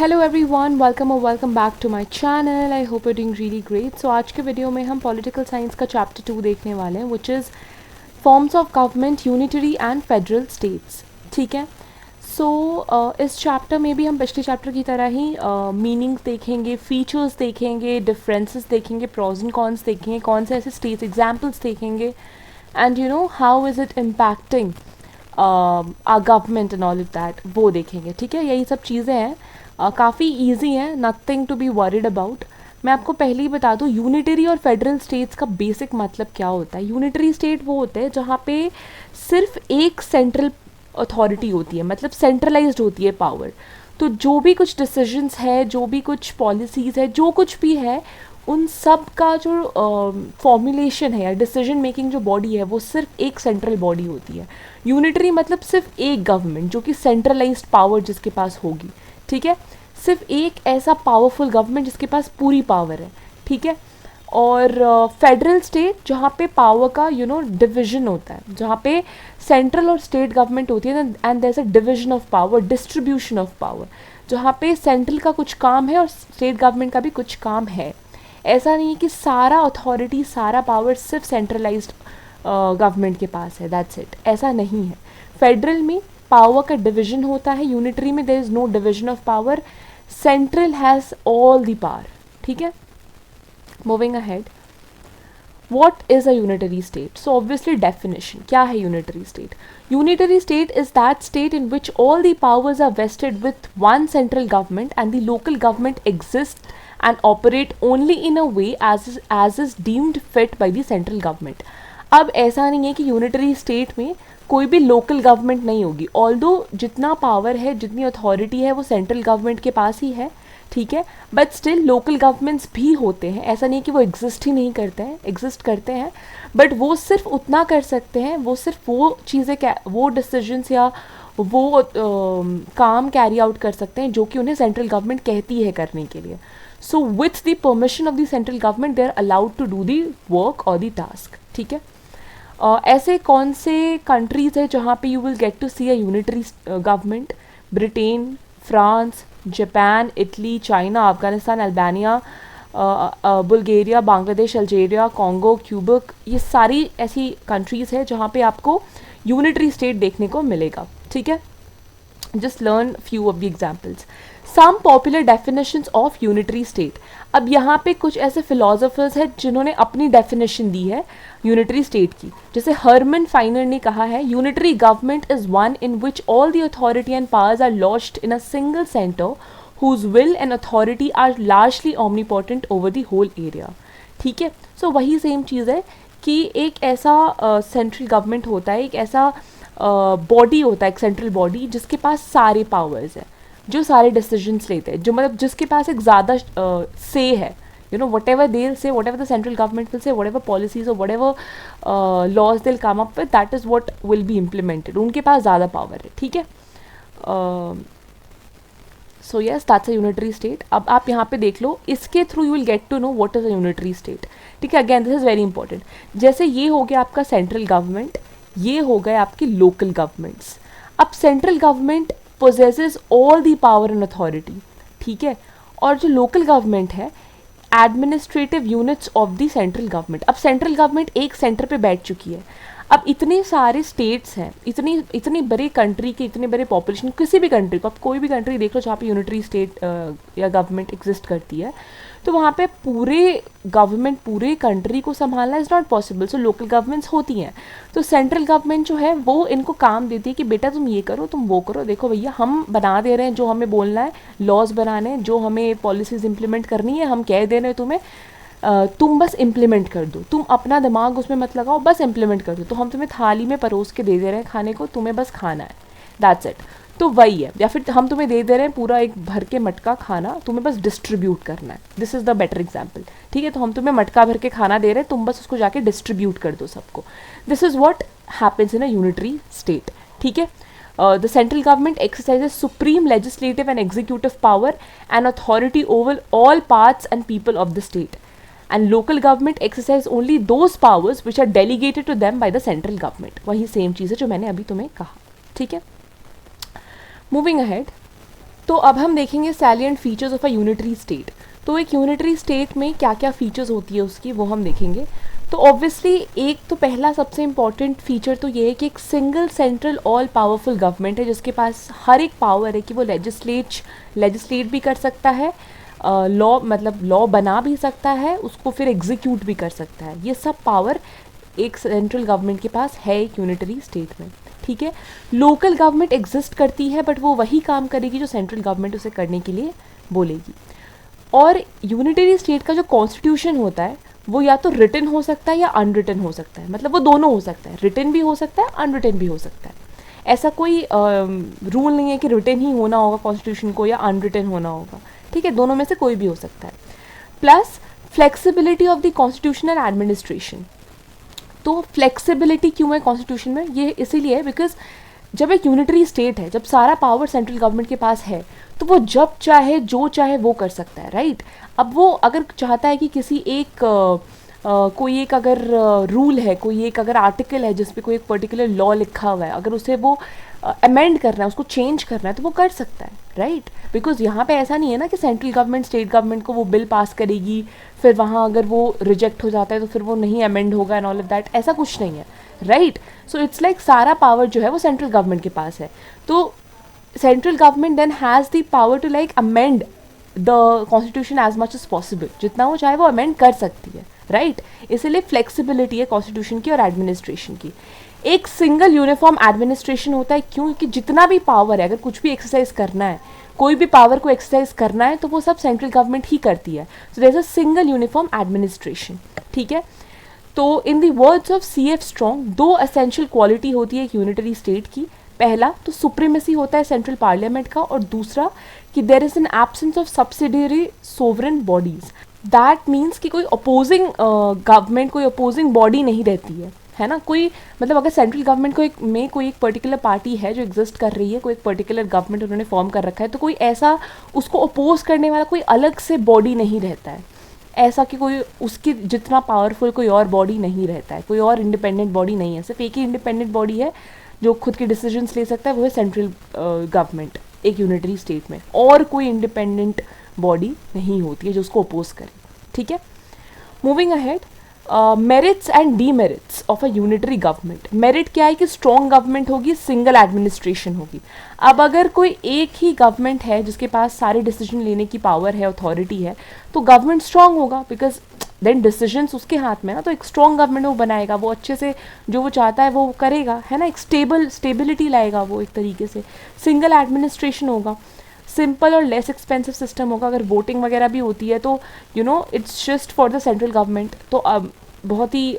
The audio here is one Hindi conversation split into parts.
Hello everyone, welcome back to my channel. I hope you doing really great. So आज के वीडियो में हम पॉलिटिकल साइंस का चैप्टर 2 देखने वाले हैं, which is forms of government, unitary and federal states. ठीक है। सो इस चैप्टर में भी हम पिछले चैप्टर की तरह ही मीनिंग्स देखेंगे, फीचर्स देखेंगे, डिफरेंसेस देखेंगे, प्रोज एंड कॉन्स देखेंगे, कौन से ऐसे स्टेट्स एग्जाम्पल्स देखेंगे, and you know how is it impacting are government and all of that, वो देखेंगे। ठीक है, यही सब चीज़ें हैं, काफ़ी ईजी है, nothing to be worried about. मैं आपको पहले ही बता दूँ यूनिटरी और फेडरल स्टेट्स का बेसिक मतलब क्या होता है। यूनिटरी स्टेट वो होते हैं जहाँ पे सिर्फ एक सेंट्रल अथॉरिटी होती है, मतलब सेंट्रलाइज्ड होती है पावर। तो जो भी कुछ डिसीजंस है, जो भी कुछ पॉलिसीज़ है, जो कुछ भी है, उन सब का जो फॉर्मुलेशन है या डिसीजन मेकिंग जो बॉडी है वो सिर्फ एक सेंट्रल बॉडी होती है। यूनिटरी मतलब सिर्फ एक गवर्नमेंट जो कि सेंट्रलाइज्ड पावर जिसके पास होगी। ठीक है, सिर्फ एक ऐसा पावरफुल गवर्नमेंट जिसके पास पूरी पावर है। ठीक है। और फेडरल स्टेट जहाँ पे पावर का डिवीजन होता है, जहाँ पे सेंट्रल और स्टेट गवर्नमेंट होती है and there is a division of power, distribution of power, जहाँ पे सेंट्रल का कुछ काम है और स्टेट गवर्नमेंट का भी कुछ काम है। ऐसा नहीं है कि सारा अथॉरिटी, सारा पावर सिर्फ सेंट्रलाइज्ड गवर्नमेंट के पास है, दैट्स इट, ऐसा नहीं है। फेडरल में पावर का डिवीजन होता है, यूनिटरी में there is no division of power, central has all the power. ठीक है। Moving ahead, what is a unitary state? So obviously definition, क्या है unitary state? Unitary state is that state in which all the powers are vested with one central government and the local government exists and operate only in a way as is deemed fit by the central government. अब ऐसा नहीं है कि यूनिटरी स्टेट में कोई भी लोकल गवर्नमेंट नहीं होगी, ऑल्दो जितना पावर है, जितनी अथॉरिटी है वो सेंट्रल गवर्नमेंट के पास ही है। ठीक है, बट स्टिल लोकल गवर्नमेंट्स भी होते हैं, ऐसा नहीं कि वो एग्जिस्ट ही नहीं करते हैं, एग्जिस्ट करते हैं, बट वो सिर्फ उतना कर सकते हैं, वो सिर्फ वो चीज़ें, वो डिसीजंस या वो काम कैरी आउट कर सकते हैं जो कि उन्हें सेंट्रल गवर्नमेंट कहती है करने के लिए। So with the permission of the central government they are allowed to do the work और द टास्क। ठीक है। ऐसे कौन से कंट्रीज़ है जहाँ पे you will get to see a unitary government? Britain, France, Japan, Italy, China, Afghanistan, Albania, Bulgaria, Bangladesh, Algeria, Congo, Cuba, ये सारी ऐसी कंट्रीज़ है जहाँ पे आपको यूनिटरी स्टेट देखने को मिलेगा। ठीक है। Just learn few of the examples. Some popular definitions of unitary state. अब यहाँ पे कुछ ऐसे फिलोसोफर्स हैं जिन्होंने अपनी डेफिनेशन दी है यूनिटरी स्टेट की। जैसे हरमन फाइनर ने कहा है, unitary government is one in which all the authority and powers are lodged in a single centre whose will and authority are largely omnipotent over the whole area. ठीक है। सो वही सेम चीज़ है कि एक ऐसा सेंट्रल गवर्नमेंट होता है, एक ऐसा बॉडी होता है, एक सेंट्रल बॉडी जिसके पास सारे पावर्स हैं, जो सारे डिसीजंस लेते हैं, जो मतलब जिसके पास एक ज़्यादा से है, you know, whatever they'll say, whatever the central government will say, whatever policies or whatever laws they'll come up with, that is what will be implemented. उनके पास ज़्यादा पावर है। ठीक है। So yes, that's a unitary state. अब आप यहाँ पे देख लो, इसके through you will get to know what is a unitary state. ठीक है, again this is very important. जैसे ये हो गया आपका सेंट्रल गवर्नमेंट, ये हो गए आपकी लोकल गवर्नमेंट्स। अब central government possesses all the power and authority. ठीक है। और जो लोकल गवर्नमेंट है, administrative units of the central government. अब सेंट्रल गवर्नमेंट एक सेंटर पे बैठ चुकी है। अब इतने सारे स्टेट्स हैं, इतनी बड़े कंट्री के, इतने बड़े पॉपुलेशन, किसी भी कंट्री को, आप कोई भी कंट्री देख लो जहाँ पे यूनिटरी स्टेट या गवर्नमेंट एग्जिस्ट करती है, तो वहाँ पे पूरे गवर्नमेंट, पूरे कंट्री को संभालना is not possible. So local governments होती हैं, तो सेंट्रल गवर्नमेंट जो है वो इनको काम देती है कि बेटा तुम ये करो, तुम वो करो, देखो भैया हम बना दे रहे हैं जो हमें बोलना है, लॉज बनाने हैं, जो हमें पॉलिसीज़ इंप्लीमेंट करनी है हम कह दे रहे हैं तुम्हें, तुम बस इम्प्लीमेंट कर दो, तुम अपना दिमाग उसमें मत लगाओ, बस इम्प्लीमेंट कर दो। तो हम तुम्हें थाली में परोस के दे रहे हैं खाने को, तुम्हें बस खाना है, दैट्स इट। तो वही है। या फिर हम तुम्हें दे रहे हैं पूरा एक भर के मटका खाना, तुम्हें बस डिस्ट्रीब्यूट करना है। This is the better example. ठीक है, तो हम तुम्हें मटका भर के खाना दे रहे हैं, तुम बस उसको जाके डिस्ट्रीब्यूट कर दो सबको। This is what happens in a unitary state. ठीक है। The central government exercises supreme legislative and executive power and authority over all parts and people of the state. And local government exercise only those powers which are delegated to them by the central government. वही सेम चीज़ है जो मैंने अभी तुम्हें कहा। ठीक है। मूविंग अहेड, तो अब हम देखेंगे salient features of a unitary state. तो एक यूनिटरी स्टेट में क्या क्या फीचर्स होती है उसकी, वो हम देखेंगे। तो ऑब्वियसली एक तो पहला सबसे इम्पॉर्टेंट फीचर तो ये है कि एक single central all powerful government है जिसके पास हर एक पावर है कि वो लेजिस्लेट भी कर सकता है, लॉ मतलब लॉ बना भी सकता है, उसको फिर एग्जीक्यूट भी कर सकता है। ये सब पावर एक सेंट्रल गवर्नमेंट के पास है एक यूनिटरी स्टेट में, ठीक है। लोकल गवर्नमेंट एग्जिस्ट करती है बट वो वही काम करेगी जो सेंट्रल गवर्नमेंट उसे करने के लिए बोलेगी। और यूनिटरी स्टेट का जो कॉन्स्टिट्यूशन होता है वो या तो रिटन हो सकता है या अनरिटन हो सकता है, मतलब वो दोनों हो सकता है, रिटन भी हो सकता है, अनरिटन भी हो सकता है। ऐसा कोई रूल नहीं है कि रिटन ही होना होगा कॉन्स्टिट्यूशन को या अनरिटन होना होगा, ठीक है, दोनों में से कोई भी हो सकता है। Plus flexibility of the constitutional administration. तो फ्लेक्सिबिलिटी क्यों है कॉन्स्टिट्यूशन में, ये इसीलिए है बिकॉज जब एक यूनिटरी स्टेट है, जब सारा पावर सेंट्रल गवर्नमेंट के पास है तो वो जब चाहे जो चाहे वो कर सकता है, राइट। अब वो अगर चाहता है कि किसी एक कोई एक अगर रूल है, कोई एक अगर आर्टिकल है जिस पे कोई एक पर्टिकुलर लॉ लिखा हुआ है, अगर उसे वो अमेंड करना है, उसको चेंज करना है तो वो कर सकता है, राइट। बिकॉज यहाँ पे ऐसा नहीं है ना कि सेंट्रल गवर्नमेंट स्टेट गवर्नमेंट को वो बिल पास करेगी, फिर वहाँ अगर वो रिजेक्ट हो जाता है तो फिर वो नहीं अमेंड होगा एंड ऑल ऑफ दैट, ऐसा कुछ नहीं है, राइट। सो इट्स लाइक सारा पावर जो है वो सेंट्रल गवर्नमेंट के पास है। तो central government then has the power to like amend the constitution as much as possible, जितना वो चाहे वो अमेंड कर सकती है, राइट। इसीलिए फ्लेक्सिबिलिटी है कॉन्स्टिट्यूशन की और एडमिनिस्ट्रेशन की। एक सिंगल यूनिफॉर्म एडमिनिस्ट्रेशन होता है, क्यों कि जितना भी पावर है, अगर कुछ भी एक्सरसाइज करना है, कोई भी पावर को एक्सरसाइज करना है तो वो सब सेंट्रल गवर्नमेंट ही करती है। So there is a single uniform administration, ठीक है। तो in the words of CF Strong, दो एसेंशियल क्वालिटी होती है एक यूनिटरी स्टेट की। पहला तो सुप्रीमेसी होता है सेंट्रल पार्लियामेंट का, और दूसरा कि there is an absence of subsidiary sovereign bodies. That means कि कोई अपोजिंग गवर्नमेंट, कोई अपोजिंग बॉडी नहीं रहती है ना। कोई मतलब अगर सेंट्रल गवर्नमेंट को में कोई एक पर्टिकुलर पार्टी है जो एग्जिस्ट कर रही है, कोई एक पर्टिकुलर गवर्नमेंट उन्होंने फॉर्म कर रखा है, तो कोई ऐसा उसको अपोज करने वाला कोई अलग से बॉडी नहीं रहता है, ऐसा कि कोई उसकी जितना पावरफुल कोई और बॉडी नहीं रहता है, कोई और इंडिपेंडेंट बॉडी नहीं है। सिर्फ एक ही इंडिपेंडेंट बॉडी है जो खुद के डिसीजंस ले सकता है, वो है सेंट्रल गवर्नमेंट एक यूनिटरी स्टेट में, और कोई इंडिपेंडेंट बॉडी नहीं होती है जो उसको अपोज करे, ठीक है। Moving ahead, merits and demerits of a unitary government. Merit क्या है कि स्ट्रॉन्ग गवर्नमेंट होगी, सिंगल एडमिनिस्ट्रेशन होगी। अब अगर कोई एक ही गवर्नमेंट है जिसके पास सारे डिसीजन लेने की पावर है, अथॉरिटी है, तो गवर्नमेंट स्ट्रॉन्ग होगा बिकॉज देन डिसीजंस उसके हाथ में ना। तो एक स्ट्रॉन्ग गवर्नमेंट वो बनाएगा, वो अच्छे से जो वो चाहता है वो करेगा, है ना, एक स्टेबिलिटी लाएगा वो एक तरीके से। सिंगल एडमिनिस्ट्रेशन होगा, सिंपल और लेस एक्सपेंसिव सिस्टम होगा। अगर वोटिंग वगैरह भी होती है तो it's just for the central government, तो अब बहुत ही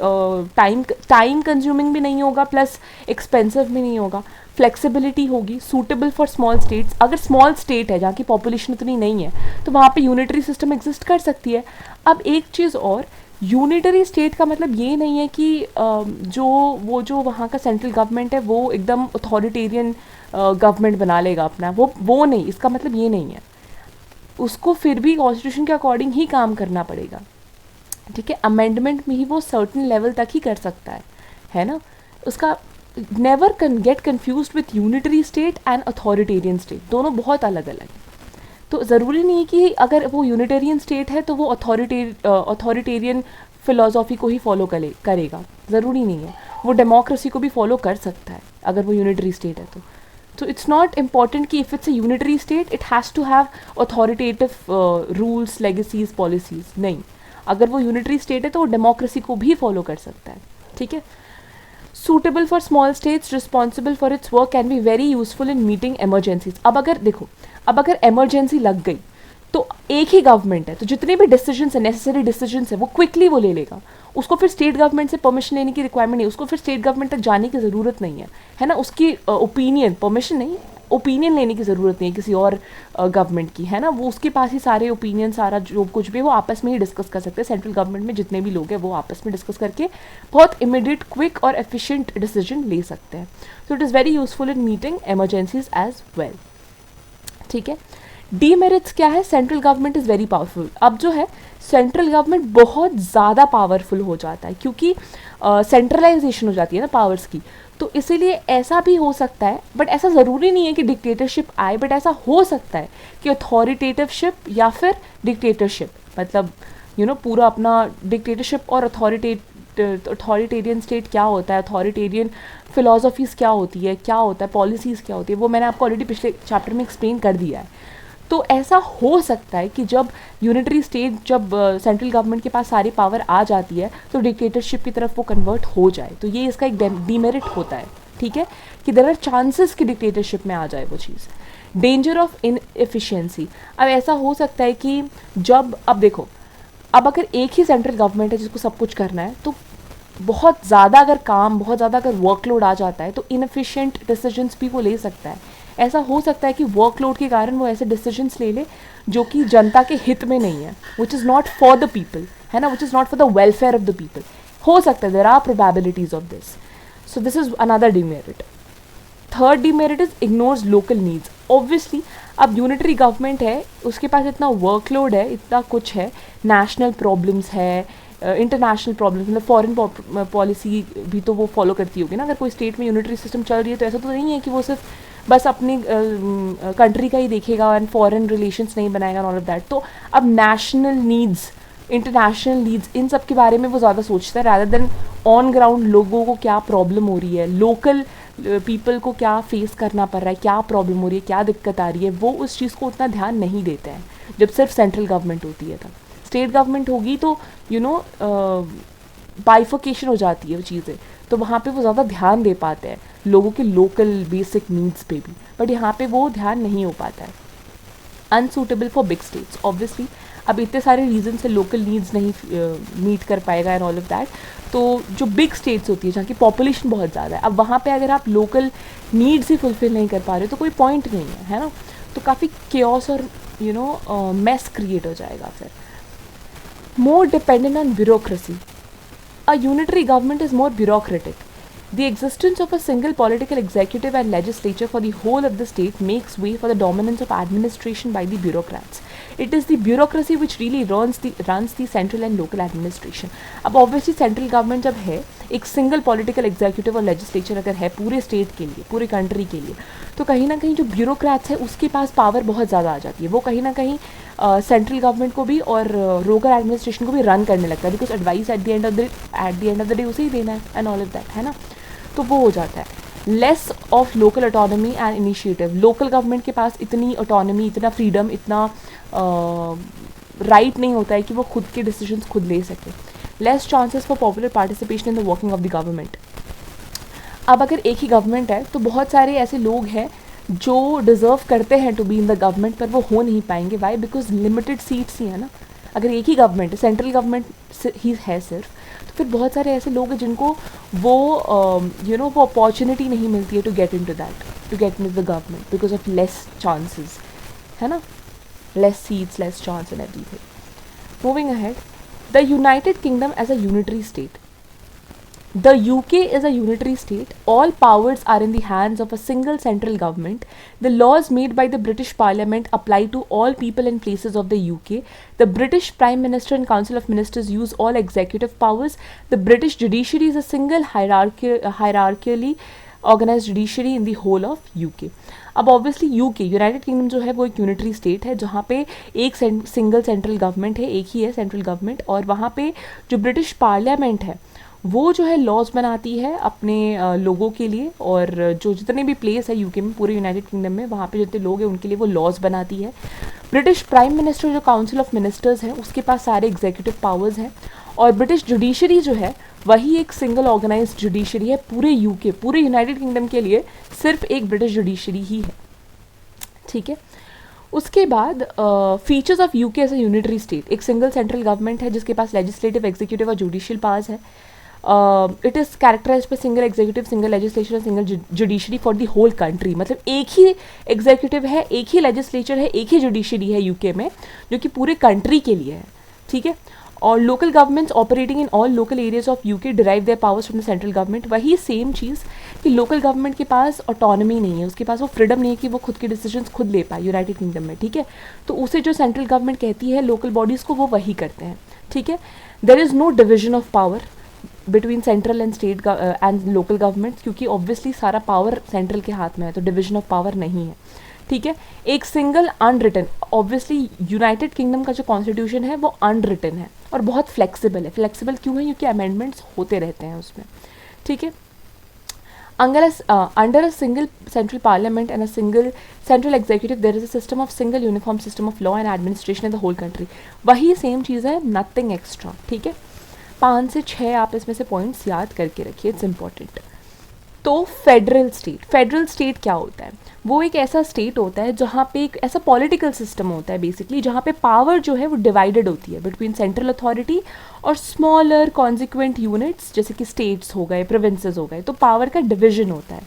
टाइम कंज्यूमिंग भी नहीं होगा, प्लस एक्सपेंसिव भी नहीं होगा। फ्लेक्सिबिलिटी होगी, सूटेबल फॉर स्मॉल स्टेट्स। अगर स्मॉल स्टेट है जहाँ की पॉपुलेशन उतनी नहीं है तो वहाँ पे यूनिटरी सिस्टम एग्जिस्ट कर सकती है। अब एक चीज़ और, यूनिटरी स्टेट का मतलब ये नहीं है कि जो वहाँ का सेंट्रल गवर्नमेंट है वो एकदम अथॉरिटेरियन गवर्नमेंट बना लेगा अपना, वो नहीं, इसका मतलब ये नहीं है। उसको फिर भी कॉन्स्टिट्यूशन के अकॉर्डिंग ही काम करना पड़ेगा, ठीक है। अमेंडमेंट में ही वो सर्टन लेवल तक ही कर सकता है ना। उसका never get confuse with unitary state and authoritarian state, दोनों बहुत अलग अलग हैं। तो ज़रूरी नहीं है कि अगर वो यूनिटेरियन स्टेट है तो वो अथॉरिटेरियन फिलोसॉफी को ही फॉलो करेगा, ज़रूरी नहीं है। वो डेमोक्रेसी को भी फॉलो कर सकता है अगर वो यूनिटरी स्टेट है तो इट्स नॉट इम्पॉर्टेंट कि if it's a unitary state it has to have authoritative rules, legacies, policies. नहीं, अगर वो यूनिटरी स्टेट है तो वो डेमोक्रेसी को भी फॉलो कर सकता है, ठीक है। Suitable for small states, responsible for its work, can be very useful in meeting emergencies. अब अगर एमरजेंसी लग गई तो एक ही गवर्नमेंट है तो जितने भी डिसीजंस है, नेसेसरी डिसीजंस है, वो क्विकली वो ले लेगा। उसको फिर स्टेट गवर्नमेंट से परमिशन लेने की रिक्वायरमेंट नहीं, उसको फिर स्टेट गवर्नमेंट तक जाने की ज़रूरत नहीं है ना। उसकी ओपिनियन, परमिशन नहीं, ओपिनियन लेने की ज़रूरत नहीं है किसी और गवर्नमेंट की, है ना। वो उसके पास ही सारे ओपिनियन, सारा जो कुछ भी वो आपस में ही डिस्कस कर सकते हैं। सेंट्रल गवर्नमेंट में जितने भी लोग हैं वो आपस में डिस्कस करके बहुत इमीडिएट, क्विक और एफिशिएंट डिसीजन ले सकते हैं। So it is very useful in meeting emergencies as well, ठीक है। डीमेरिट्स क्या है? Central government is very powerful. अब जो है सेंट्रल गवर्नमेंट बहुत ज़्यादा पावरफुल हो जाता है क्योंकि सेंट्रलाइजेशन हो जाती है ना पावर्स की। तो इसीलिए ऐसा भी हो सकता है, बट ऐसा ज़रूरी नहीं है कि डिक्टेटरशिप आए, बट ऐसा हो सकता है कि अथॉरिटेटिवशिप या फिर डिक्टेटरशिप, मतलब पूरा अपना डिक्टेटरशिप और अथॉरिटेरियन स्टेट क्या होता है, अथॉरिटेरियन फिलोसफीज़ क्या होती है, क्या होता है, पॉलिसीज़ क्या होती है, वो मैंने आपको ऑलरेडी पिछले चैप्टर में एक्सप्लेन कर दिया है। तो ऐसा हो सकता है कि जब यूनिटरी स्टेट, जब सेंट्रल गवर्नमेंट के पास सारी पावर आ जाती है तो डिक्टेटरशिप की तरफ वो कन्वर्ट हो जाए, तो ये इसका एक डीमेरिट होता है, ठीक है, कि देयर आर चांसेस कि डिक्टेटरशिप में आ जाए वो चीज़। डेंजर ऑफ इनएफिशिएंसी, अब ऐसा हो सकता है कि जब, अब देखो, अब अगर एक ही सेंट्रल गवर्नमेंट है जिसको सब कुछ करना है, तो बहुत ज़्यादा अगर काम, बहुत ज़्यादा अगर वर्कलोड आ जाता है तो इनएफिशिएंट डिसीजंस भी वो ले सकता है। ऐसा हो सकता है कि वर्कलोड के कारण वो ऐसे डिसीजंस ले ले जो कि जनता के हित में नहीं है, which is not for the people, है ना, which is not for the welfare of the people. हो सकता है, there are probabilities of this, so this is another demerit. Third demerit is ignores local needs. Obviously अब यूनिटरी गवर्नमेंट है, उसके पास इतना वर्कलोड है, इतना कुछ है, नेशनल प्रॉब्लम्स है, इंटरनेशनल प्रॉब्लम्स, मतलब फॉरेन पॉलिसी भी तो वो फॉलो करती होगी ना। अगर कोई स्टेट में यूनिटरी सिस्टम चल रही है तो ऐसा तो नहीं है कि वो सिर्फ बस अपनी कंट्री का ही देखेगा एंड फॉरेन रिलेशंस नहीं बनाएगा ऑल ऑफ दैट। तो अब नेशनल नीड्स, इंटरनेशनल नीड्स, इन सब के बारे में वो ज़्यादा सोचता है रादर देन ऑन ग्राउंड लोगों को क्या प्रॉब्लम हो रही है, लोकल पीपल को क्या फेस करना पड़ रहा है, क्या प्रॉब्लम हो रही है, क्या दिक्कत आ रही है, वो उस चीज़ को उतना ध्यान नहीं देते हैं जब सिर्फ सेंट्रल गवर्नमेंट होती है। तब स्टेट गवर्नमेंट होगी तो बाइफोकेशन हो जाती है वो चीज़ें, तो वहाँ पे वो ज़्यादा ध्यान दे पाते हैं लोगों के लोकल बेसिक नीड्स पे भी, बट यहाँ पे वो ध्यान नहीं हो पाता है। Unsuitable for big states, obviously अब इतने सारे रीजन से लोकल नीड्स नहीं मीट कर पाएगा एंड ऑल ऑफ दैट। तो जो बिग स्टेट्स होती है जहाँ की पॉपुलेशन बहुत ज़्यादा है, अब वहाँ पे अगर आप लोकल नीड्स ही फुलफिल नहीं कर पा रहे तो कोई पॉइंट नहीं है ना। तो काफ़ी केओस और मेस क्रिएट हो जाएगा फिर। मोर dependent on bureaucracy, a unitary government is more bureaucratic. The existence of a single political executive and legislature for the whole of the state makes way for the dominance of administration by the bureaucrats. It is the bureaucracy which really runs the central and local administration. अब obviously central government जब है, एक single political executive और legislature अगर है पूरे state के लिए, पूरे country के लिए, तो कहीं ना कहीं जो bureaucrats है उसके पास power बहुत ज़्यादा आ जाती है। वो कहीं ना कहीं सेंट्रल गवर्नमेंट को भी और लोकल एडमिनिस्ट्रेशन को भी रन करने लगता है, because advice eight the end of the day उसे ही देना है एंड ऑल ऑफ दैट, है ना। तो वो हो जाता है। Less of local autonomy and initiative, local government के पास इतनी ऑटोनॉमी, इतना फ्रीडम, इतना राइट नहीं होता है कि वो खुद के डिसीजंस खुद ले सके। Less chances for popular participation in the working of the government. अब अगर एक ही गवर्नमेंट है तो बहुत सारे ऐसे लोग हैं जो डिज़र्व करते हैं to be in the government पर वो हो नहीं पाएंगे। वाई? बिकॉज लिमिटेड सीट्स ही है ना। अगर एक ही गवर्नमेंट है, सेंट्रल गवर्नमेंट ही है सिर्फ, तो फिर बहुत सारे ऐसे लोग हैं जिनको वो वो अपॉर्चुनिटी नहीं मिलती है to get into that, to get into the government because of less chances, है ना, less seats, less chance and everything. Moving ahead, the United Kingdom as a unitary state. The UK is a unitary state. All powers are in the hands of a single central government. The laws made by the British Parliament apply to all people and places of the UK. The British Prime Minister and Council of Ministers use all executive powers. The British judiciary is a single hierarchically organized judiciary in the whole of UK. अब ऑब्वियसली यूके, यूनाइटेड किंगडम जो है वो एक यूनिटरी स्टेट है जहाँ पे एक सिंगल सेंट्रल गवर्नमेंट है, एक ही है सेंट्रल गवर्नमेंट, और वहाँ पे जो ब्रिटिश पार्लियामेंट है वो जो है लॉज बनाती है अपने लोगों के लिए, और जो जितने भी प्लेस है यूके में, पूरे यूनाइटेड किंगडम में, वहाँ पे जितने लोग हैं उनके लिए वो लॉज बनाती है। ब्रिटिश प्राइम मिनिस्टर जो काउंसिल ऑफ मिनिस्टर्स है उसके पास सारे एग्जीक्यूटिव पावर्स हैं, और ब्रिटिश जुडिशरी जो है वही एक सिंगल ऑर्गेनाइज्ड जुडिशरी है पूरे यूके, पूरे यूनाइटेड किंगडम के लिए सिर्फ एक ब्रिटिश जुडिशरी ही है, ठीक है। उसके बाद features of UK as a unitary state, एक सिंगल सेंट्रल गवर्नमेंट है जिसके पास लेजिस्लेटिव, एग्जीक्यूटिव और जुडिशियल पावर्स है। It is characterized by single executive, single legislature, single judiciary for the whole country. मतलब एक ही एग्जीक्यूटिव है, एक ही लेजिस्लेचर है, एक ही जुडिशरी है यूके में जो कि पूरे कंट्री के लिए है, ठीक है। और local governments operating in all local areas of UK derive their powers from the central government. वही सेम चीज़ कि लोकल गवर्नमेंट के पास ऑटोनॉमी नहीं है, उसके पास वो फ्रीडम नहीं है कि वो खुद के डिसीजंस खुद ले पाए यूनाइटेड किंगडम में, ठीक है। तो उसे जो सेंट्रल गवर्नमेंट कहती है लोकल बॉडीज़ को, वो वही करते हैं, ठीक है। There is no division of power, between central and state and local government, क्योंकि ऑब्वियसली सारा पावर सेंट्रल के हाथ में है, तो डिविजन ऑफ पावर नहीं है, ठीक है। एक single unwritten, obviously United kingdom का जो कॉन्स्टिट्यूशन है वो अनरिटन है और बहुत फ्लेक्सिबल है। फ्लेक्सिबल क्यों है? क्योंकि अमेंडमेंट्स होते रहते हैं उसमें, ठीक है। Under a single central parliament and a single central executive, there is a system of single uniform system of law and administration in the whole country. वही सेम चीज़ है, नथिंग एक्स्ट्रा, ठीक है। 5 से 6 आप इसमें से पॉइंट्स याद करके रखिए, इट्स इंपॉर्टेंट। तो फेडरल स्टेट क्या होता है? वो एक ऐसा स्टेट होता है जहाँ पे एक ऐसा पॉलिटिकल सिस्टम होता है बेसिकली, जहाँ पे पावर जो है वो डिवाइडेड होती है बिटवीन सेंट्रल अथॉरिटी और स्मॉलर कॉन्सिक्वेंट यूनिट्स, जैसे कि स्टेट्स हो गए, प्रोविंसेस हो गए, तो पावर का डिवीजन होता है।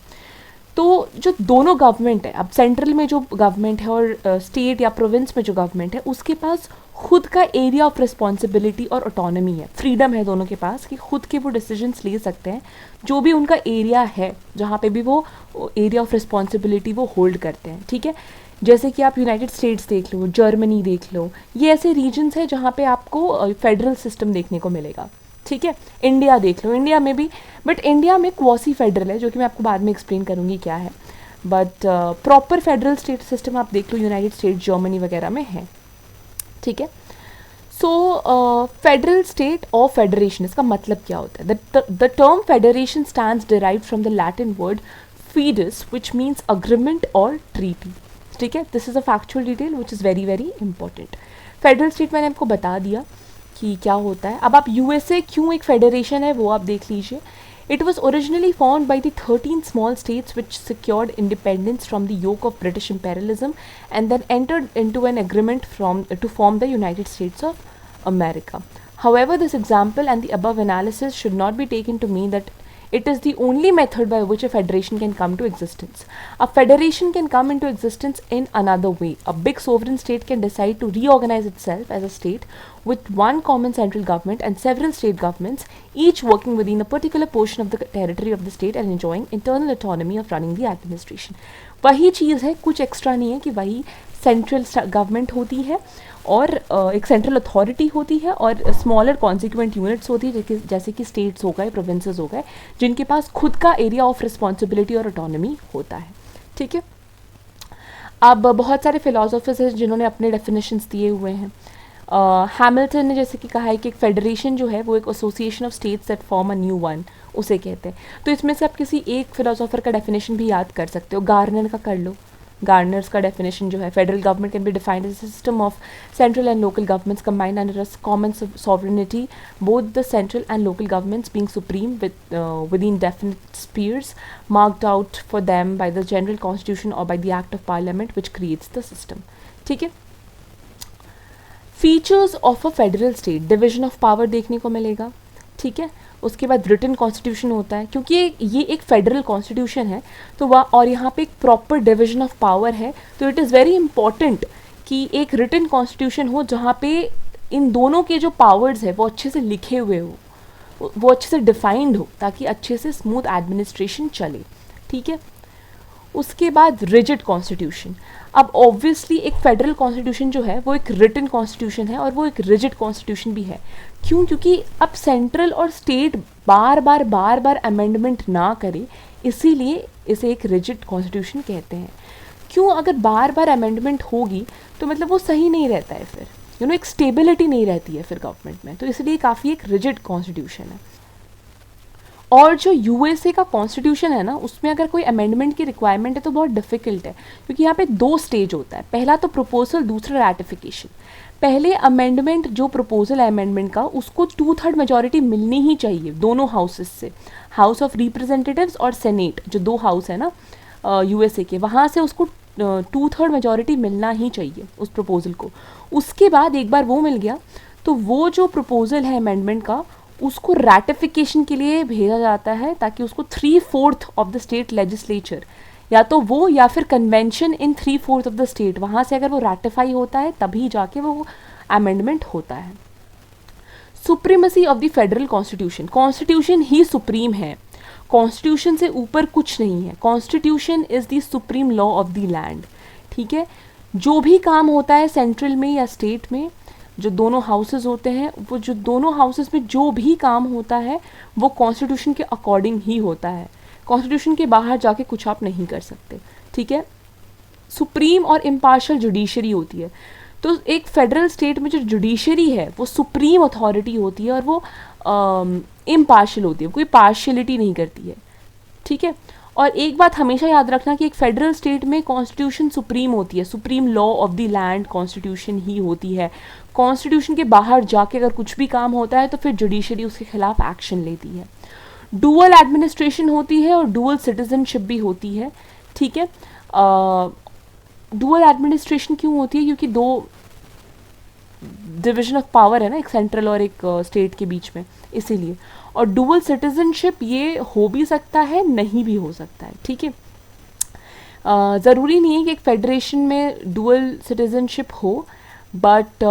तो जो दोनों गवर्नमेंट है, अब सेंट्रल में जो गवर्नमेंट है और स्टेट या प्रोविंस में जो गवर्नमेंट है, उसके पास खुद का एरिया ऑफ रिस्पॉन्सिबिलिटी और ऑटोनॉमी है, फ्रीडम है दोनों के पास कि खुद के वो डिसीजंस ले सकते हैं, जो भी उनका एरिया है, जहाँ पे भी वो एरिया ऑफ रिस्पॉन्सिबिलिटी वो होल्ड करते हैं, ठीक है। जैसे कि आप यूनाइटेड स्टेट्स देख लो, जर्मनी देख लो, ये ऐसे रीजन्स हैं जहाँ पे आपको फेडरल सिस्टम देखने को मिलेगा, ठीक है। इंडिया देख लो, इंडिया में भी, बट इंडिया में क्वासी फेडरल है, जो कि मैं आपको बाद में एक्सप्लेन करूँगी क्या है, but proper federal state system आप देख लो यूनाइटेड स्टेट्स, जर्मनी वगैरह में है, ठीक है। सो फेडरल स्टेट और फेडरेशन, इसका मतलब क्या होता है? The term federation stands derived from the Latin word foedus which means agreement और ट्रीटी, ठीक है। This is a factual detail which is very very important. Federal state मैंने आपको बता दिया कि क्या होता है। अब आप यूएसए क्यों एक फेडरेशन है वो आप देख लीजिए। It was originally formed by the 13 small states which secured independence from the yoke of British imperialism and then entered into an agreement to form the United States of America. However, this example and the above analysis should not be taken to mean that it is the only method by which a federation can come to existence. A federation can come into existence in another way. A big sovereign state can decide to reorganize itself as a state with one common central government and several state governments, each working within a particular portion of the territory of the state and enjoying internal autonomy of running the administration. वही चीज़ है, कुछ एक्स्ट्रा नहीं है कि वही सेंट्रल गवर्नमेंट होती है और एक सेंट्रल अथॉरिटी होती है और स्मॉलर कॉन्सिक्वेंट यूनिट्स होती है, जैसे कि स्टेट्स हो गए, प्रोविंसेस हो गए, जिनके पास खुद का एरिया ऑफ रिस्पॉन्सिबिलिटी और ऑटोनॉमी होता है, ठीक है। अब बहुत सारे फिलोसोफर्स हैं जिन्होंने अपने डेफिनेशंस दिए हुए हैं। हैमिल्टन ने जैसे कि कहा है कि एक फेडरेशन जो है वो एक association of states that form a new one, उसे कहते हैं। तो इसमें से आप किसी एक फिलोसोफर का डेफिनेशन भी याद कर सकते हो, गार्नर का कर लो। गार्नर्स का डेफिनेशन जो है, federal government can be defined as a system of central and local governments combined under a common sovereignty, both the central and local governments being supreme within definite spheres marked out for them by the general constitution or by the act of parliament which creates the system, ठीक है। Features of a federal state, division of power देखने को मिलेगा, ठीक है। उसके बाद रिटन कॉन्स्टिट्यूशन होता है, क्योंकि ये एक फेडरल कॉन्स्टिट्यूशन है तो वह, और यहाँ पे एक प्रॉपर डिवीजन ऑफ पावर है, तो इट इज़ वेरी इंपॉर्टेंट कि एक रिटन कॉन्स्टिट्यूशन हो जहाँ पे इन दोनों के जो पावर्स है वो अच्छे से लिखे हुए हो, वो अच्छे से डिफाइंड हो, ताकि अच्छे से स्मूथ एडमिनिस्ट्रेशन चले, ठीक है। उसके बाद रिजिड कॉन्स्टिट्यूशन। अब ऑब्वियसली एक फेडरल कॉन्स्टिट्यूशन जो है वो एक रिटन कॉन्स्टिट्यूशन है और वो एक रिजिड कॉन्स्टिट्यूशन भी है। क्यों? क्योंकि अब सेंट्रल और स्टेट बार बार अमेंडमेंट ना करे, इसीलिए इसे एक रिजिड कॉन्स्टिट्यूशन कहते हैं। क्यों? अगर बार बार अमेंडमेंट होगी तो मतलब वो सही नहीं रहता है, फिर एक स्टेबिलिटी नहीं रहती है फिर गवर्नमेंट में, तो इसलिए काफ़ी एक रिजिड कॉन्स्टिट्यूशन है। और जो यूएसए का कॉन्स्टिट्यूशन है ना, उसमें अगर कोई अमेंडमेंट की रिक्वायरमेंट है तो बहुत डिफिकल्ट है, क्योंकि यहाँ पे 2 स्टेज होता है। पहला तो प्रपोजल, दूसरा रैटिफिकेशन। पहले अमेंडमेंट, जो प्रपोजल है अमेंडमेंट का, उसको 2/3 मेजॉरिटी मिलनी ही चाहिए दोनों हाउसेस से, हाउस ऑफ रिप्रेजेंटेटिव्स और सेनेट, जो 2 हाउस है ना यूएसए के, वहाँ से उसको 2/3 मेजॉरिटी मिलना ही चाहिए उस प्रपोजल को। उसके बाद एक बार वो मिल गया तो वो जो प्रपोजल है अमेंडमेंट का, उसको रैटिफिकेशन के लिए भेजा जाता है, ताकि उसको 3/4 ऑफ द स्टेट लेजिस्लेचर, या तो वो या फिर convention in 3/4 of the state, वहाँ से अगर वो रैटिफाई होता है तभी जाके वो अमेंडमेंट होता है। Supremacy of the federal constitution, constitution he supreme है, कॉन्स्टिट्यूशन से ऊपर कुछ नहीं है। Constitution is the supreme law of the land, ठीक है। जो भी काम होता है सेंट्रल में या स्टेट में, जो दोनों हाउसेस होते हैं, वो जो दोनों हाउसेस में जो भी काम होता है वो कॉन्स्टिट्यूशन के अकॉर्डिंग ही होता है, कॉन्स्टिट्यूशन के बाहर जाके कुछ आप नहीं कर सकते, ठीक है। सुप्रीम और इम्पार्शल जुडिशरी होती है। तो एक फेडरल स्टेट में जो जुडिशरी है वो सुप्रीम अथॉरिटी होती है और वो इम्पार्शल होती है, कोई पार्शियलिटी नहीं करती है, ठीक है। और एक बात हमेशा याद रखना कि एक फेडरल स्टेट में कॉन्स्टिट्यूशन सुप्रीम होती है, supreme law of the land constitution ही होती है। कॉन्स्टिट्यूशन के बाहर जाके अगर कुछ भी काम होता है तो फिर जुडिशरी उसके खिलाफ एक्शन लेती है। डुअल एडमिनिस्ट्रेशन होती है और डुअल सिटीजनशिप भी होती है, ठीक है। डुअल एडमिनिस्ट्रेशन क्यों होती है? क्योंकि दो डिवीजन ऑफ पावर है ना, एक सेंट्रल और एक स्टेट के बीच में, इसीलिए। और डुअल सिटीजनशिप ये हो भी सकता है, नहीं भी हो सकता है, ठीक है। ज़रूरी नहीं है कि एक फेडरेशन में डुअल सिटीजनशिप हो, बट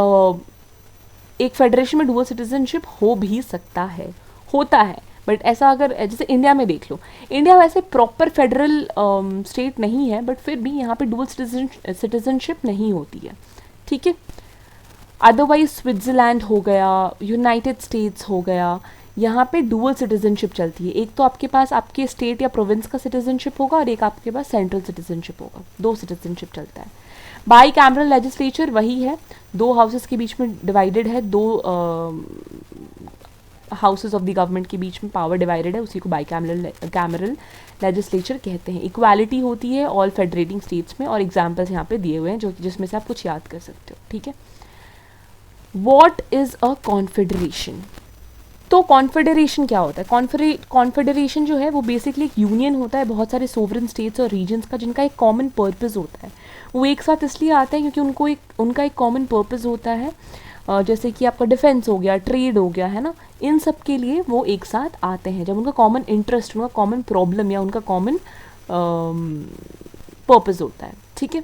एक फेडरेशन में डुअल सिटीजनशिप हो भी सकता है, होता है। बट ऐसा अगर जैसे इंडिया में देख लो, इंडिया वैसे प्रॉपर फेडरल स्टेट नहीं है, बट फिर भी यहाँ पे डुअल सिटीजनशिप नहीं होती है, ठीक है। अदरवाइज स्विट्ज़रलैंड हो गया, यूनाइटेड स्टेट्स हो गया, यहाँ पे डुअल सिटीजनशिप चलती है। एक तो आपके पास आपके स्टेट या प्रोविंस का सिटीजनशिप होगा और एक आपके पास सेंट्रल सिटीजनशिप होगा, दो सिटीजनशिप चलता है। बाई कैमरल लेजिस्लेचर वही है, दो हाउसेस के बीच में डिवाइडेड है, दो हाउसेस ऑफ द गवर्नमेंट के बीच में पावर डिवाइडेड है, उसी को बाई कैमरल लेजिस्लेचर कहते हैं। इक्वालिटी होती है ऑल फेडरेटिंग स्टेट्स में, और एग्जाम्पल्स यहाँ पे दिए हुए हैं जो जिसमें से आप कुछ याद कर सकते हो, ठीक है। What is a confederation? तो कॉन्फेडरेशन क्या होता है? कॉन्फेडरेशन जो है वो बेसिकली एक यूनियन होता है बहुत सारे सोवरेन स्टेट्स और रीजन्स का, जिनका एक कॉमन पर्पस होता है। वो एक साथ इसलिए आते हैं क्योंकि उनका एक कॉमन पर्पस होता है, जैसे कि आपका डिफेंस हो गया, ट्रेड हो गया, है ना, इन सब के लिए वो एक साथ आते हैं जब उनका कॉमन इंटरेस्ट, उनका कॉमन प्रॉब्लम या उनका कॉमन पर्पस होता है, ठीक है।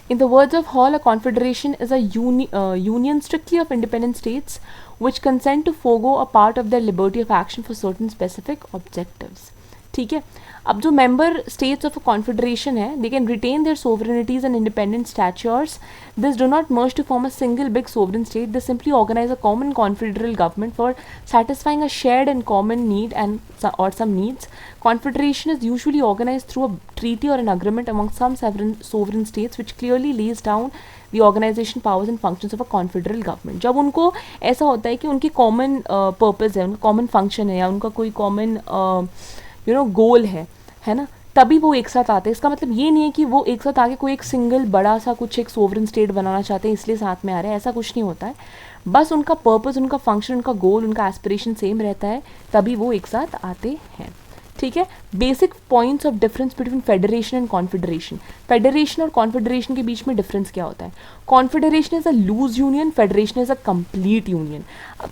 In the words of Hall, a confederation is a union strictly of independent states which consent to forego a part of their liberty of action for certain specific objectives. ठीक है। अब जो member states of a confederation है, they can retain their sovereignties and independent statures, this do not merge to form a single big sovereign state, they simply organise a common confederal government for satisfying a shared and common need and or some needs. Confederation is usually organized through a treaty or an agreement among some sovereign states which clearly lays down the organization powers and functions of a confederal government. जब उनको ऐसा होता है कि उनकी कॉमन पर्पस है, उनका कॉमन फंक्शन है या उनका कोई कॉमन गोल है ना, तभी वो एक साथ आते हैं। इसका मतलब ये नहीं है कि वो एक साथ आके कोई एक सिंगल बड़ा सा कुछ एक सोवरेन स्टेट बनाना चाहते हैं इसलिए साथ में आ रहे हैं, ऐसा कुछ नहीं होता है। बस उनका पर्पस, उनका फंक्शन, उनका गोल, उनका एस्पिरेशन सेम रहता है, तभी वो एक साथ आते हैं, ठीक है। Basic points of difference between federation and confederation. Federation और कॉन्फेडरेशन के बीच में डिफरेंस क्या होता है? Confederation is a loose union, federation is a complete union.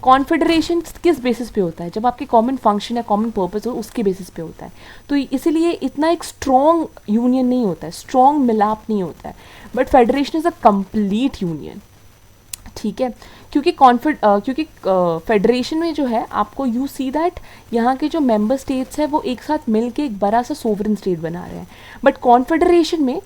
Confederation किस बेसिस पे होता है? जब आपके कॉमन फंक्शन या कॉमन पर्पस हो उसके बेसिस पे होता है, तो इसीलिए इतना एक स्ट्रॉन्ग यूनियन नहीं होता है, स्ट्रॉन्ग मिलाप नहीं होता है। But federation is a complete union, ठीक है। क्योंकि फेडरेशन में जो है आपको यू सी दैट यहाँ के जो मेंबर स्टेट्स हैं वो एक साथ मिल के एक बड़ा सा सोवरेन स्टेट बना रहे हैं। बट कॉन्फेडरेशन में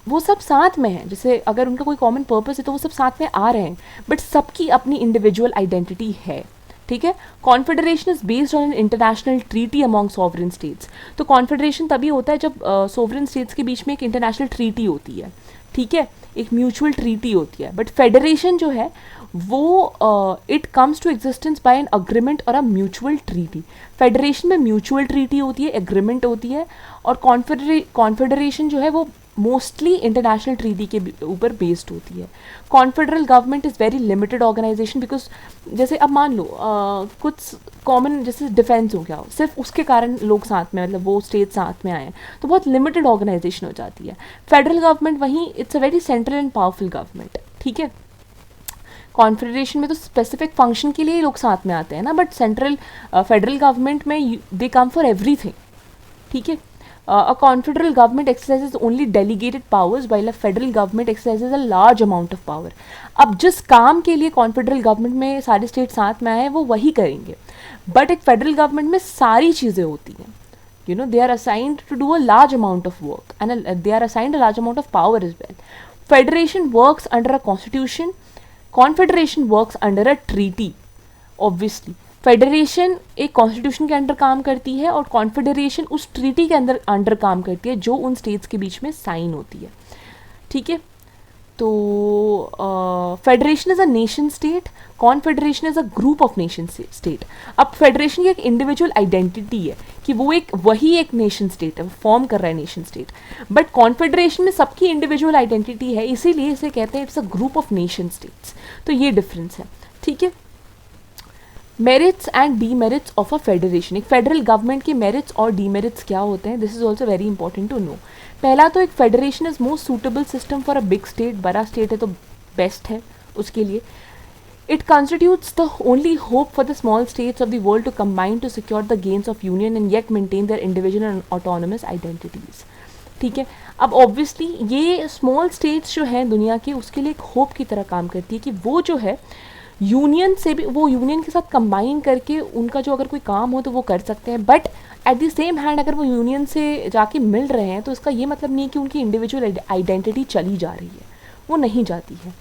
वो सब साथ में है, जैसे अगर उनका कोई कॉमन पर्पस है तो वो सब साथ में आ रहे हैं, बट सबकी अपनी इंडिविजुअल आइडेंटिटी है, ठीक है। Confederation is based on an international treaty among sovereign states. तो कॉन्फेडरेशन तभी होता है जब सोवरेन स्टेट्स के बीच में एक इंटरनेशनल ट्रीटी होती है, ठीक है, एक म्यूचुअल ट्रीटी होती है। बट फेडरेशन जो है वो it comes to existence by an agreement और अ म्यूचुअल ट्रीटी। फेडरेशन में म्यूचुअल ट्रीटी होती है, एग्रीमेंट होती है, और कॉन्फेडरेशन जो है वो मोस्टली इंटरनेशनल ट्रीटी के ऊपर बेस्ड होती है। Confederal government is very limited organisation, because जैसे अब मान लो कुछ कॉमन जैसे डिफेंस हो गया, सिर्फ उसके कारण लोग साथ में, मतलब वो स्टेट साथ में आए हैं, तो बहुत लिमिटेड ऑर्गेनाइजेशन हो जाती है। फेडरल गवर्नमेंट वहीं it's a very central and powerful government, ठीक है। कॉन्फेडरेशन में तो स्पेसिफिक फंक्शन के लिए ही लोग साथ में आते हैं ना, बट सेंट्रल फेडरल गवर्नमेंट में दे कम फॉर एवरीथिंग, ठीक है। A confederal government exercises only delegated powers while a federal government exercises a large amount of power. अब जिस काम के लिए कॉन्फेडरल गवर्नमेंट में सारे स्टेट साथ में आए वो वही करेंगे, बट एक फेडरल गवर्नमेंट में सारी चीज़ें होती हैं, you know, they are assigned to do a large amount of work and they are assigned a large amount of power as well. Federation works under a constitution confederation works under a treaty. Obviously federation एक कॉन्स्टिट्यूशन के अंडर काम करती है और कॉन्फेडरेशन उस ट्रीटी के अंडर काम करती है जो उन स्टेट्स के बीच में साइन होती है। ठीक है, तो federation is a nation state, confederation is a group of nation state. अब फेडरेशन की एक इंडिविजुअल आइडेंटिटी है कि वो वही एक नेशन स्टेट है, फॉर्म कर रहा है नेशन स्टेट, बट कॉन्फेडरेशन में सबकी इंडिविजुअल आइडेंटिटी है, इसीलिए इसे कहते हैं it's a group of nation states. तो ये डिफरेंस है। ठीक है, merits and demerits of a federation. एक फेडरल गवर्नमेंट के मेरिट्स और डीमेरिट्स क्या होते हैं, this is also very important to know. पहला तो एक federation is most suitable system for a big state, बड़ा स्टेट है तो बेस्ट है उसके लिए। It constitutes the only hope for the small states of the world to combine to secure the gains of union and yet maintain their individual and autonomous identities. ठीक है, अब ऑब्वियसली ये स्मॉल स्टेट्स जो हैं दुनिया के, उसके लिए एक होप की तरह काम करती है कि वो जो है यूनियन से भी, वो यूनियन के साथ कंबाइन करके उनका जो अगर कोई काम हो तो वो कर सकते हैं, but at the same hand अगर वो यूनियन से जाके मिल रहे हैं तो इसका ये मतलब नहीं है कि उनकी इंडिविजुअल आइडेंटिटी चली जा रही है, वो नहीं जाती है।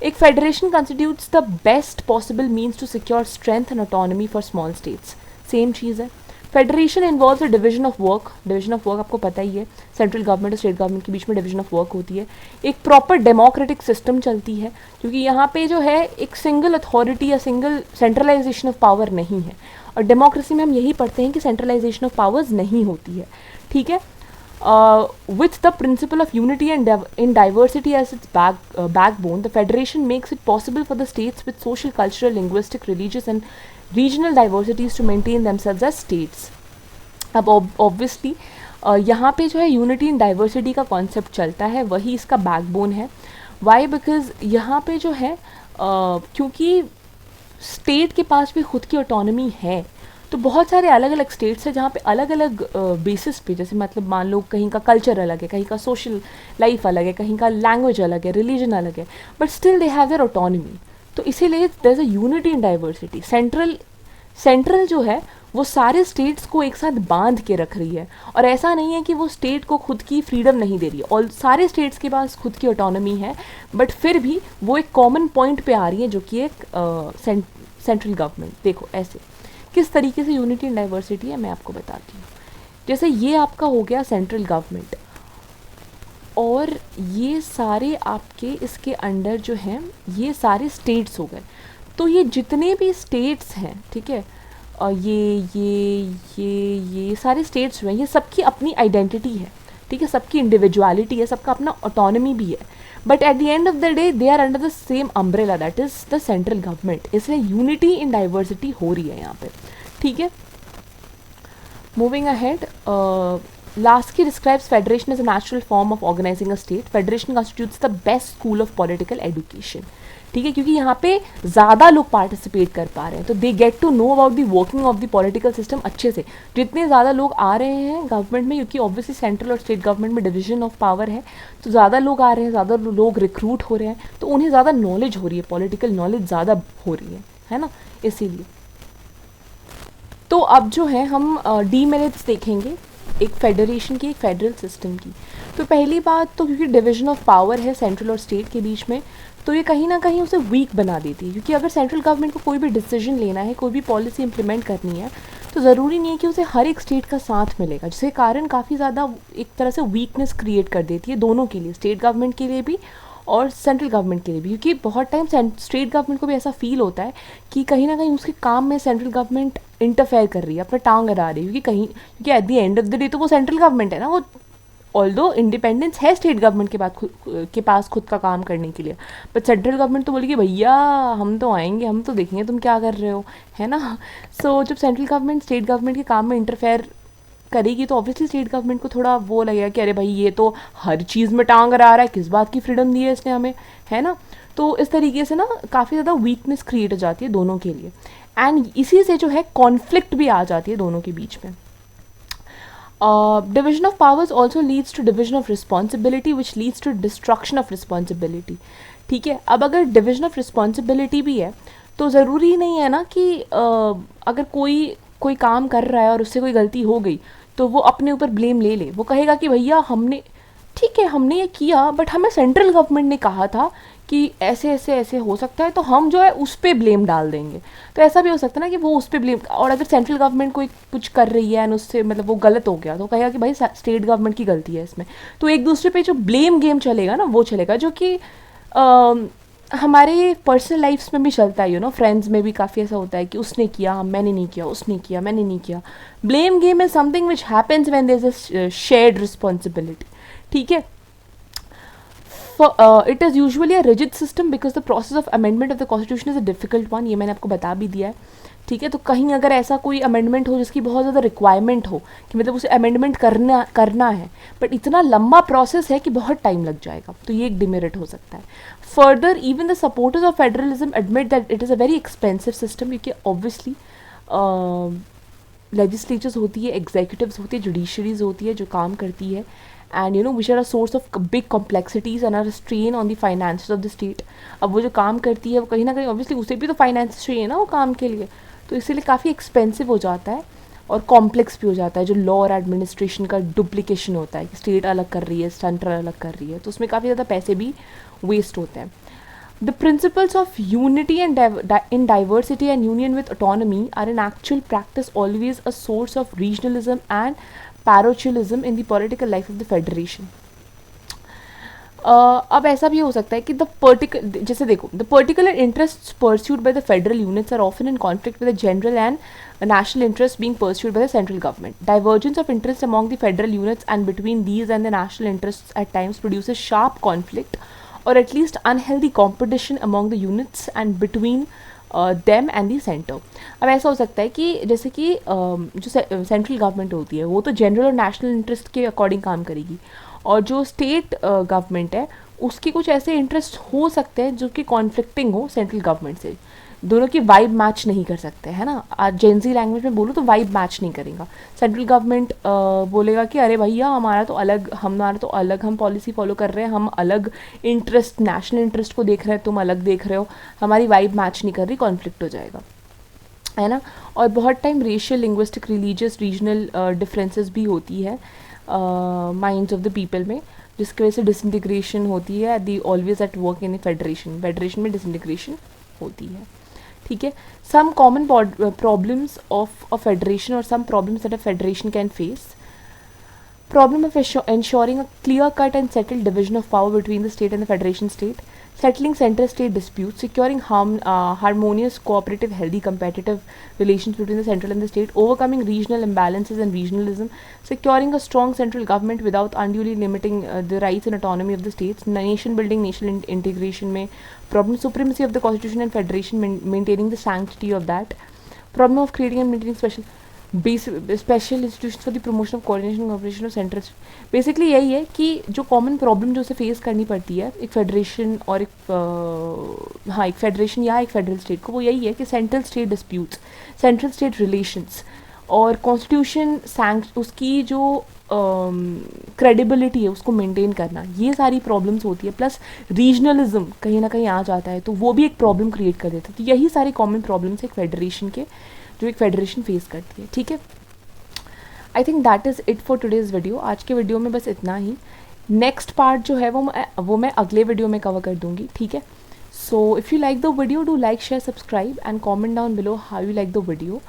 एक federation constitutes the best possible means to secure strength and autonomy for small states. Same चीज़ है। Federation involves a division of work. Division of work आपको पता ही है, सेंट्रल गवर्नमेंट और स्टेट गवर्नमेंट के बीच में डिवीजन ऑफ वर्क होती है। एक प्रॉपर डेमोक्रेटिक सिस्टम चलती है, क्योंकि यहाँ पे जो है एक सिंगल अथॉरिटी या सिंगल सेंट्रलाइजेशन ऑफ पावर नहीं है, और डेमोक्रेसी में हम यही पढ़ते हैं कि सेंट्रलाइजेशन ऑफ पावर्स नहीं होती है। ठीक है, with the principle of unity and in diversity as its backbone, the federation makes it possible for the states with social, cultural, linguistic, religious and regional diversities to maintain themselves as states. अब ऑब्वियसली यहाँ पे जो है यूनिटी एंड डाइवर्सिटी का कॉन्सेप्ट चलता है, वही इसका बैकबोन है। वाई? बिकॉज यहाँ पे जो है क्योंकि स्टेट के पास भी खुद की ऑटोनॉमी है, तो बहुत सारे अलग अलग स्टेट्स हैं जहाँ पे अलग अलग बेसिस पे, जैसे मतलब मान लो कहीं का कल्चर अलग है, कहीं का सोशल लाइफ अलग है, कहीं का लैंग्वेज अलग है, रिलीजन अलग है, but still they have their autonomy. तो इसीलिए there is a unity in diversity. Central जो है वो सारे स्टेट्स को एक साथ बांध के रख रही है, और ऐसा नहीं है कि वो स्टेट को खुद की फ्रीडम नहीं दे रही है, और सारे स्टेट्स के पास खुद की ऑटोनॉमी है, बट फिर भी वो एक कॉमन पॉइंट पे आ रही है जो कि एक सेंट्रल गवर्नमेंट। देखो ऐसे किस तरीके से यूनिटी एंड डाइवर्सिटी है, मैं आपको बताती हूँ। जैसे ये आपका हो गया सेंट्रल गवर्नमेंट, और ये सारे आपके इसके अंडर जो हैं ये सारे स्टेट्स हो गए। तो ये जितने भी स्टेट्स हैं, ठीक है, ये सारे स्टेट्स हुए हैं, ये सबकी अपनी आइडेंटिटी है, ठीक है, सबकी इंडिविजुअलिटी है, सबका अपना ऑटोनॉमी भी है, but at the end of the day they are under the same umbrella, that is the central government. इसलिए यूनिटी इन डाइवर्सिटी हो रही है यहाँ पे। ठीक है, moving ahead, Laski describes federation as a natural form of organizing a state. Federation constitutes the best school of political education. ठीक है, क्योंकि यहाँ पे ज़्यादा लोग पार्टिसिपेट कर पा रहे हैं, तो they get to know about the working of the political system अच्छे से। जितने ज़्यादा लोग आ रहे हैं गवर्नमेंट में, क्योंकि ऑब्वियसली सेंट्रल और स्टेट गवर्नमेंट में डिवीजन ऑफ पावर है, तो ज़्यादा लोग आ रहे हैं, ज़्यादा लोग रिक्रूट हो रहे हैं, तो उन्हें ज़्यादा नॉलेज हो रही है, पॉलिटिकल नॉलेज ज़्यादा हो रही है ना, इसीलिए। तो अब जो है हम डीमेरिट्स देखेंगे एक फेडरेशन की, एक फेडरल सिस्टम की। तो पहली बात तो क्योंकि डिवीजन ऑफ पावर है सेंट्रल और स्टेट के बीच में, तो ये कहीं ना कहीं उसे वीक बना देती है, क्योंकि अगर सेंट्रल गवर्नमेंट को कोई भी डिसीजन लेना है, कोई भी पॉलिसी इंप्लीमेंट करनी है, तो ज़रूरी नहीं है कि उसे हर एक स्टेट का साथ मिलेगा, जिसके कारण काफ़ी ज़्यादा एक तरह से वीकनेस क्रिएट कर देती है दोनों के लिए, स्टेट गवर्नमेंट के लिए भी और सेंट्रल गवर्नमेंट के लिए भी। क्योंकि बहुत टाइम स्टेट गवर्नमेंट को भी ऐसा फील होता है कि कहीं ना कहीं उसके काम में सेंट्रल गवर्नमेंट इंटरफेयर कर रही है, अपना टांग अड़ा रही है, क्योंकि eight the end of the day तो वो सेंट्रल गवर्नमेंट है ना, वो ऑल्दो इंडिपेंडेंस है स्टेट गवर्नमेंट के पास खुद का काम करने के लिए, बट सेंट्रल गवर्नमेंट तो बोलेगी भैया हम तो आएंगे, हम तो देखेंगे तुम क्या कर रहे हो, है ना। सो जब सेंट्रल गवर्नमेंट स्टेट गवर्नमेंट के काम में इंटरफेयर करेगी तो ऑब्वियसली स्टेट गवर्नमेंट को थोड़ा वो लगेगा कि अरे भाई ये तो हर चीज़ में टांग अड़ा रहा है, किस बात की फ्रीडम दी है इसने हमें, है ना। तो इस तरीके से ना काफ़ी ज़्यादा वीकनेस क्रिएट हो जाती है दोनों के लिए, एंड इसी से जो है कॉन्फ्लिक्ट भी आ जाती है दोनों के बीच में। Division of powers also leads to division of responsibility which leads to destruction of responsibility. ठीक है, अब अगर डिविजन ऑफ रिस्पॉन्सिबिलिटी भी है तो ज़रूरी नहीं है ना कि अगर कोई काम कर रहा है और उससे कोई गलती हो गई तो वो अपने ऊपर ब्लेम ले ले, वो कहेगा कि भैया हमने ठीक है हमने ये किया, बट हमें सेंट्रल गवर्नमेंट ने कहा था कि ऐसे ऐसे ऐसे हो सकता है, तो हम जो है उस पर ब्लेम डाल देंगे। तो ऐसा भी हो सकता है ना कि वो उस पर ब्लेम, और अगर सेंट्रल गवर्नमेंट कोई कुछ कर रही है एंड उससे मतलब वो गलत हो गया तो कहेगा कि भाई स्टेट गवर्नमेंट की गलती है इसमें। तो एक दूसरे पे जो ब्लेम गेम चलेगा ना वो चलेगा, जो कि हमारे पर्सनल लाइफ्स में भी चलता है। फ्रेंड्स में भी काफ़ी ऐसा होता है कि उसने किया मैंने नहीं किया, उसने किया मैंने नहीं किया। Blame game is something which happens when there is a shared responsibility. ठीक है। It is usually a rigid system because the process of amendment of the constitution is a difficult one. ये मैंने आपको बता भी दिया है। ठीक है। तो कहीं अगर ऐसा कोई अमेंडमेंट हो जिसकी बहुत ज़्यादा रिक्वायरमेंट हो कि मतलब उसे अमेंडमेंट करना है, बट इतना लंबा प्रोसेस है कि बहुत टाइम लग जाएगा, तो ये एक डिमेरिट हो सकता है। Further even the supporters of federalism admit that it is a very expensive system, क्योंकि ऑब्वियसली लेजिस्लेचर्स होती है, एग्जीक्यूटिव्स होती है, जुडिशरीज होती है जो काम करती है, and which are a source of big complexities and are strain on the finance of the state. अब वो जो काम करती है वो कहीं ना कहीं ऑब्वियसली उसे भी तो फाइनेंस चाहिए ना वो काम के लिए, तो इसीलिए काफ़ी एक्सपेंसिव हो जाता है और कॉम्प्लेक्स भी हो जाता है। जो लॉ और एडमिनिस्ट्रेशन का डुप्लीकेशन होता है कि स्टेट अलग कर रही है, सेंट्रल अलग कर रही है, तो उसमें काफ़ी ज़्यादा पैसे भी वेस्ट होते हैं। The principles of unity and in diversity and union with autonomy are in actual practice always a source of regionalism and parochialism in the political life of the federation. अब ऐसा भी हो सकता है कि जैसे देखो, the particular interest pursued by the federal units are often in conflict with the general and national interests being pursued by the central government. Divergence of interest among the federal units and between these and the national interests at times produces sharp conflict or at least unhealthy competition among the units and between them and the center. अब ऐसा हो सकता है कि जैसे कि जो सेंट्रल गवर्नमेंट होती है वो तो जनरल और नेशनल इंटरेस्ट के अकॉर्डिंग काम करेगी, और जो स्टेट गवर्नमेंट है उसके कुछ ऐसे इंटरेस्ट हो सकते हैं जो कि कॉन्फ्लिक्टिंग हो सेंट्रल गवर्नमेंट से। दोनों की वाइब मैच नहीं कर सकते, है ना। आज जेंजी लैंग्वेज में बोलूँ तो वाइब मैच नहीं करेगा। सेंट्रल गवर्नमेंट बोलेगा कि अरे भैया हमारा तो अलग हम पॉलिसी फॉलो कर रहे हैं, हम अलग इंटरेस्ट नेशनल इंटरेस्ट को देख रहे हैं, तुम अलग देख रहे हो, हमारी वाइब मैच नहीं कर रही, कॉन्फ्लिक्ट हो जाएगा, है ना। और बहुत time racial, linguistic, religious, regional differences भी होती है माइंड्स ऑफ द पीपल में, जिसकी वजह से डिसइंटीग्रेशन होती है the always at work in federation में डिसइंटीग्रेशन होती है। ठीक है। Some common problems of a federation और some problems that a federation can face. Problem of ensuring a clear-cut and settled division of power between the state and the federation state, settling center-state disputes, securing harmonious, cooperative, healthy, competitive relations between the central and the state, overcoming regional imbalances and regionalism, securing a strong central government without unduly limiting the rights and autonomy of the states, nation building, national integration में, problem supremacy of the constitution and federation, maintaining the sanctity of that, problem of creating and maintaining special institution for the promotion of coordination cooperation of central. Basically यही है कि जो कॉमन प्रॉब्लम जो उसे फेस करनी पड़ती है एक फेडरेशन और एक फेडरेशन या एक फेडरल स्टेट को, वो यही है कि central state disputes, central state relations और कॉन्स्टिट्यूशन उसकी जो क्रेडिबिलिटी है उसको मेंटेन करना, ये सारी प्रॉब्लम्स होती है। प्लस रीजनलिज्म कहीं ना कहीं आ जाता है तो वो भी एक प्रॉब्लम क्रिएट कर देता है। तो यही सारी कॉमन प्रॉब्लम्स एक फेडरेशन के जो एक फेडरेशन फेस करती है। ठीक है। I think that is it for today's video. आज के वीडियो में बस इतना ही। नेक्स्ट पार्ट जो है वो मैं अगले वीडियो में कवर कर दूंगी। ठीक है। So if you like the video do like, share, subscribe and comment down below how you like the video.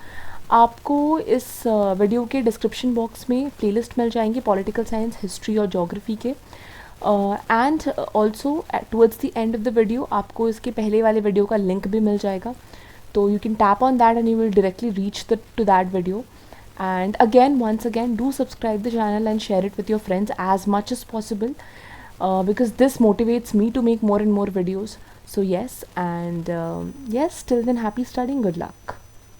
आपको इस वीडियो के डिस्क्रिप्शन बॉक्स में प्लेलिस्ट मिल जाएंगे पॉलिटिकल साइंस, हिस्ट्री और जोग्राफी के, and also towards the end of the video आपको इसके पहले वाले वीडियो का लिंक भी मिल जाएगा, तो you can tap on that and you will directly reach to that video. And again, once again, do subscribe the channel and share it with your friends as much as possible, because this motivates me to make more and more videos. So yes, and yes, till then, happy studying, good luck.